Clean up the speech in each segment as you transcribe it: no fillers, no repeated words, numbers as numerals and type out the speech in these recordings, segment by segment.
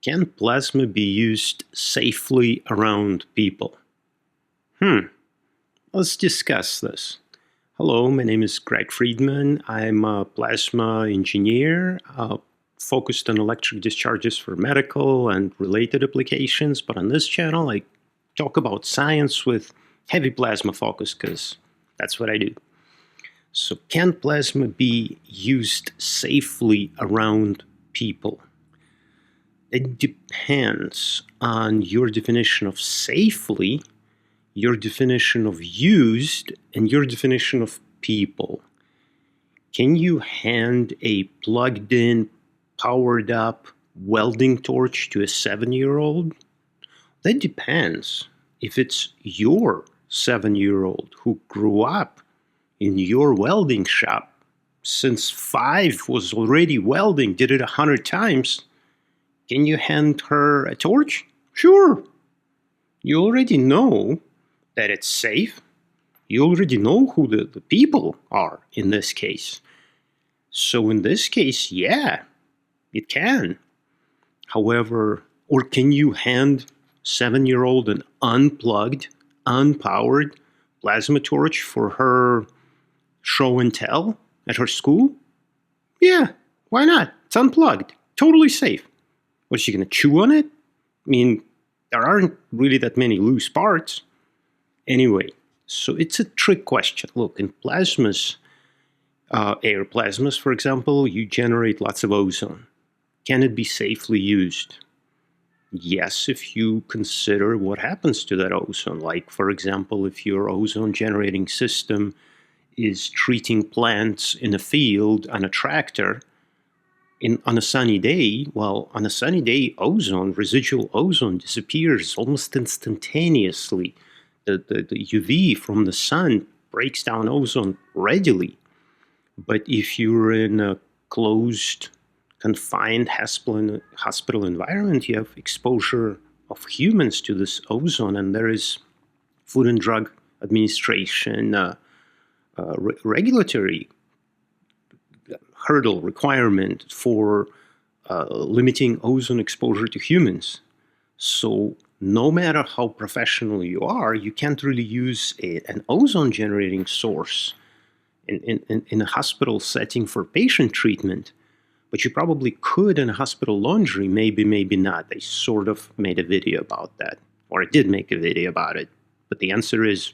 Can plasma be used safely around people? Let's discuss this. Hello, my name is Greg Friedman. I'm a plasma engineer focused on electric discharges for medical and related applications. But on this channel, I talk about science with heavy plasma focus because that's what I do. So can plasma be used safely around people? It depends on your definition of safely, your definition of used, and your definition of people. Can you hand a plugged-in, powered-up welding torch to a 7-year-old? That depends. If it's your 7-year-old who grew up in your welding shop, since 5 was already welding, did it 100 times, can you hand her a torch? Sure. You already know that it's safe. You already know who the people are in this case. So in this case, yeah, it can. However, or can you hand 7-year-old an unplugged, unpowered plasma torch for her show and tell at her school? Yeah, why not? It's unplugged, totally safe. What, is she going to chew on it? I mean, there aren't really that many loose parts. Anyway, so it's a trick question. Look, in plasmas, air plasmas, for example, you generate lots of ozone. Can it be safely used? Yes, if you consider what happens to that ozone. Like, for example, if your ozone generating system is treating plants in a field on a tractor, on a sunny day, well, on a sunny day, residual ozone disappears almost instantaneously. The UV from the sun breaks down ozone readily. But if you're in a closed, confined hospital environment, you have exposure of humans to this ozone, and there is Food and Drug Administration regulatory hurdle requirement for limiting ozone exposure to humans. So no matter how professional you are, you can't really use an ozone generating source in a hospital setting for patient treatment. But you probably could in a hospital laundry, maybe not. I sort of made a video about that, or I did make a video about it. But the answer is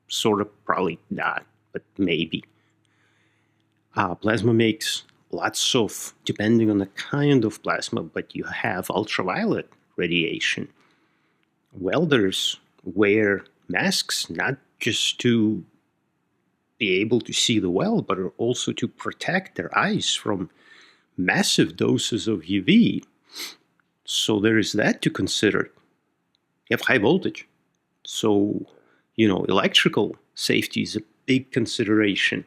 sort of probably not, but maybe. Plasma makes lots of, depending on the kind of plasma, but you have ultraviolet radiation. Welders wear masks not just to be able to see the weld, but also to protect their eyes from massive doses of UV. So there is that to consider. You have high voltage. So, electrical safety is a big consideration.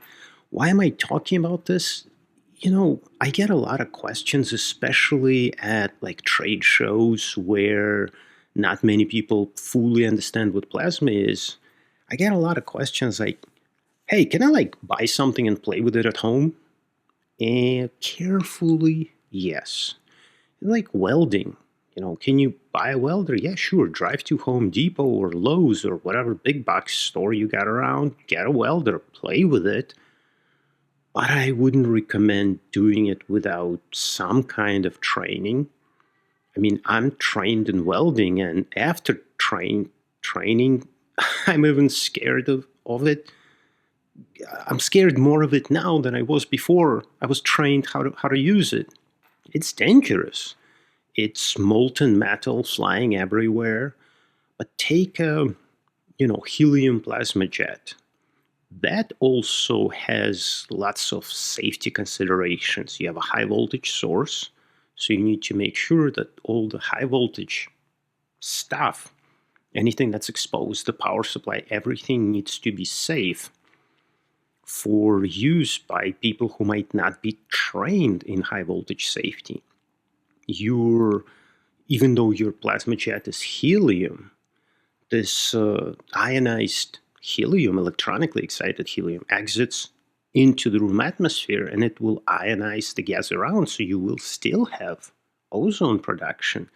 Why am I talking about this? I get a lot of questions, especially at trade shows where not many people fully understand what plasma is. I get a lot of questions like, hey, can I buy something and play with it at home? And carefully, yes. Like welding, can you buy a welder? Yeah, sure. Drive to Home Depot or Lowe's or whatever big box store you got around, get a welder, play with it. But I wouldn't recommend doing it without some kind of training. I mean, I'm trained in welding, and after training, I'm even scared of it. I'm scared more of it now than I was before I was trained how to use it. It's dangerous. It's molten metal flying everywhere. But take a, helium plasma jet. That also has lots of safety considerations. You have a high voltage source, so you need to make sure that all the high voltage stuff, anything that's exposed, the power supply, everything needs to be safe for use by people who might not be trained in high voltage safety. Even though your plasma jet is helium, this ionized helium, electronically excited helium, exits into the room atmosphere, and it will ionize the gas around, so you will still have ozone production.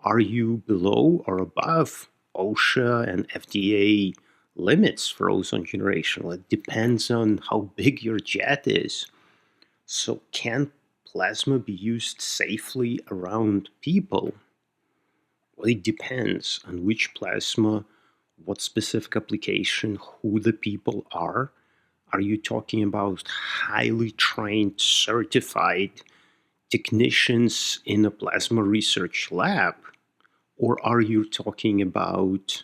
Are you below or above OSHA and FDA limits for ozone generation? Well, it depends on how big your jet is. So can plasma be used safely around people? Well, it depends on which plasma, what specific application, who the people are. Are you talking about highly trained, certified technicians in a plasma research lab? Or are you talking about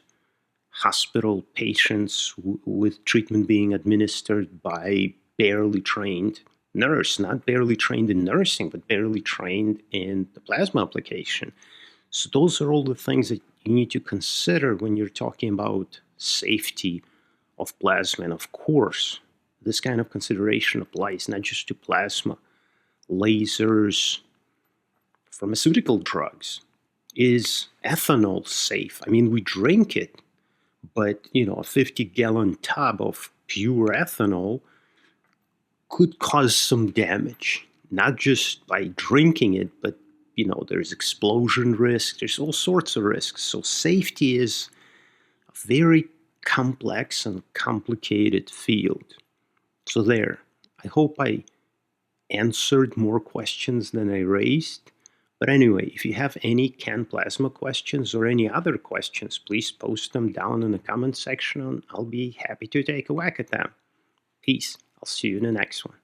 hospital patients with treatment being administered by barely trained nurse, not barely trained in nursing, but barely trained in the plasma application? So those are all the things that you need to consider when you're talking about safety of plasma. And of course, this kind of consideration applies not just to plasma, lasers, pharmaceutical drugs. Is ethanol safe? I mean, we drink it, but a 50-gallon tub of pure ethanol could cause some damage, not just by drinking it, but there's explosion risk, there's all sorts of risks. So safety is a very complex and complicated field. So there, I hope I answered more questions than I raised. But anyway, if you have any CAN plasma questions or any other questions, please post them down in the comment section and I'll be happy to take a whack at them. Peace. I'll see you in the next one.